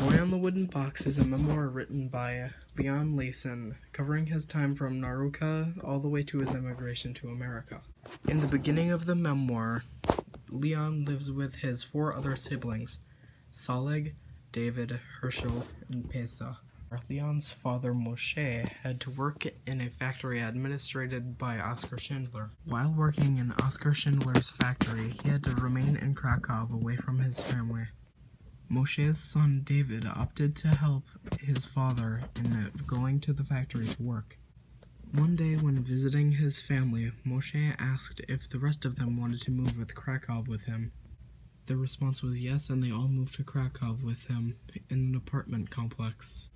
Boy on the Wooden Box is a memoir written by Leon Layson, covering his time from Nauruka all the way to his immigration to America. In the beginning of the memoir, Leon lives with his 4 other siblings, Saleg, David, Herschel, and Pesa. Leon's father, Moshe, had to work in a factory administrated by Oskar Schindler. While working in Oskar Schindler's factory, he had to remain in Krakow away from his family. Moshe's son David opted to help his father in going to the factory to work. One day when visiting his family, Moshe asked if the rest of them wanted to move with Krakow with him. The response was yes, and they all moved to Krakow with him in an apartment complex.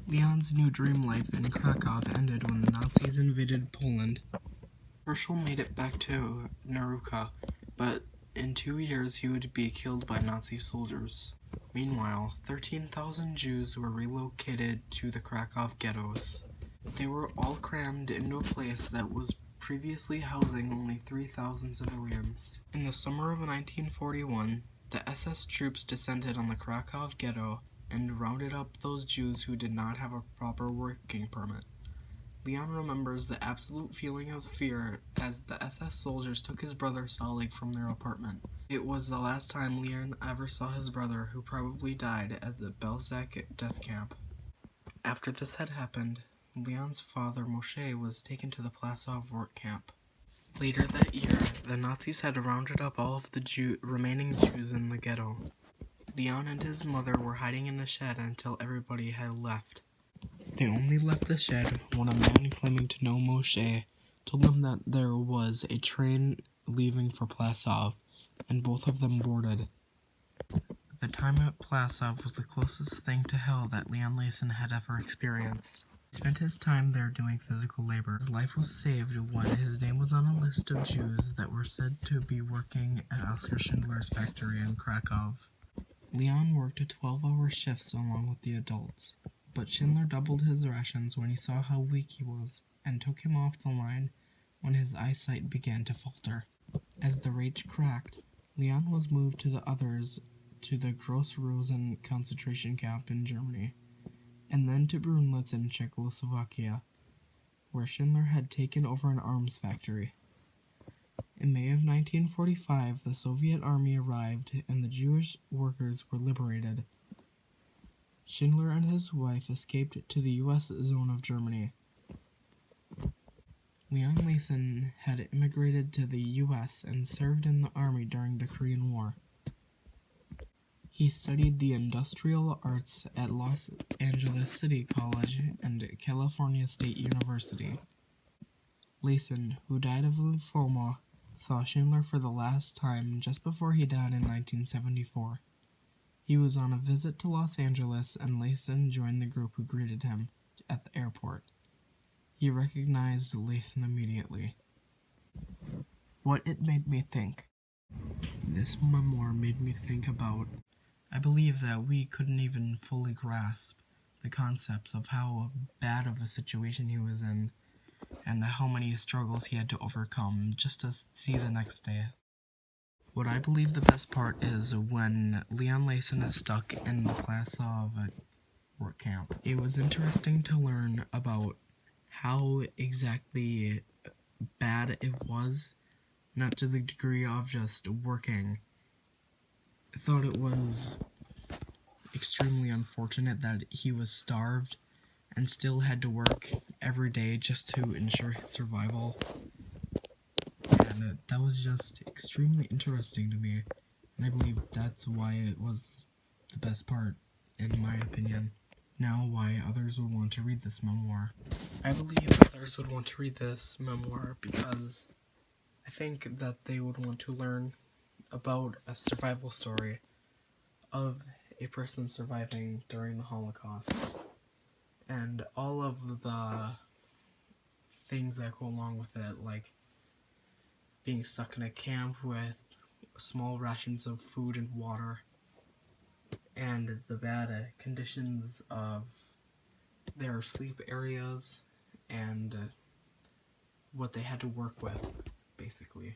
Leon's new dream life in Krakow ended when the Nazis invaded Poland. Herschel made it back to Nauruka, but in 2 years he would be killed by Nazi soldiers. Meanwhile, 13,000 Jews were relocated to the Krakow ghettos. They were all crammed into a place that was previously housing only 3,000 civilians. In the summer of 1941, the SS troops descended on the Krakow ghetto and rounded up those Jews who did not have a proper working permit. Leon remembers the absolute feeling of fear as the SS soldiers took his brother Saleg from their apartment. It was the last time Leon ever saw his brother, who probably died at the Belzec death camp. After this had happened, Leon's father Moshe was taken to the Plasov work camp. Later that year, the Nazis had rounded up all of the remaining Jews in the ghetto. Leon and his mother were hiding in a shed until everybody had left. They only left the shed when a man claiming to know Moshe told them that there was a train leaving for Plasov, and both of them boarded. The time at Plasov was the closest thing to hell that Leon Layson had ever experienced. He spent his time there doing physical labor. His life was saved when his name was on a list of Jews that were said to be working at Oskar Schindler's factory in Krakow. Leon worked 12-hour shifts along with the adults, but Schindler doubled his rations when he saw how weak he was, and took him off the line when his eyesight began to falter. As the rage cracked, Leon was moved to the others to the Gross Rosen concentration camp in Germany, and then to Brunlitz in Czechoslovakia, where Schindler had taken over an arms factory. In May of 1945, the Soviet army arrived and the Jewish workers were liberated. Schindler and his wife escaped to the U.S. zone of Germany. Leon Layson had immigrated to the U.S. and served in the army during the Korean War. He studied the industrial arts at Los Angeles City College and California State University. Layson, who died of lymphoma, saw Schindler for the last time just before he died in 1974. He was on a visit to Los Angeles, and Layson joined the group who greeted him at the airport. He recognized Layson immediately. What it made me think. This memoir made me think about, I believe that we couldn't even fully grasp the concepts of how bad of a situation he was in, and how many struggles he had to overcome just to see the next day. What I believe the best part is when Leon Layson is stuck in the Plasov work camp. It was interesting to learn about how exactly bad it was, not to the degree of just working. I thought it was extremely unfortunate that he was starved and still had to work every day just to ensure his survival. And that was just extremely interesting to me, and I believe that's why it was the best part, in my opinion. Now, why others would want to read this memoir. I believe others would want to read this memoir because I think that they would want to learn about a survival story of a person surviving during the Holocaust, and all of the things that go along with it, like being stuck in a camp with small rations of food and water, and the bad conditions of their sleep areas, and what they had to work with, basically.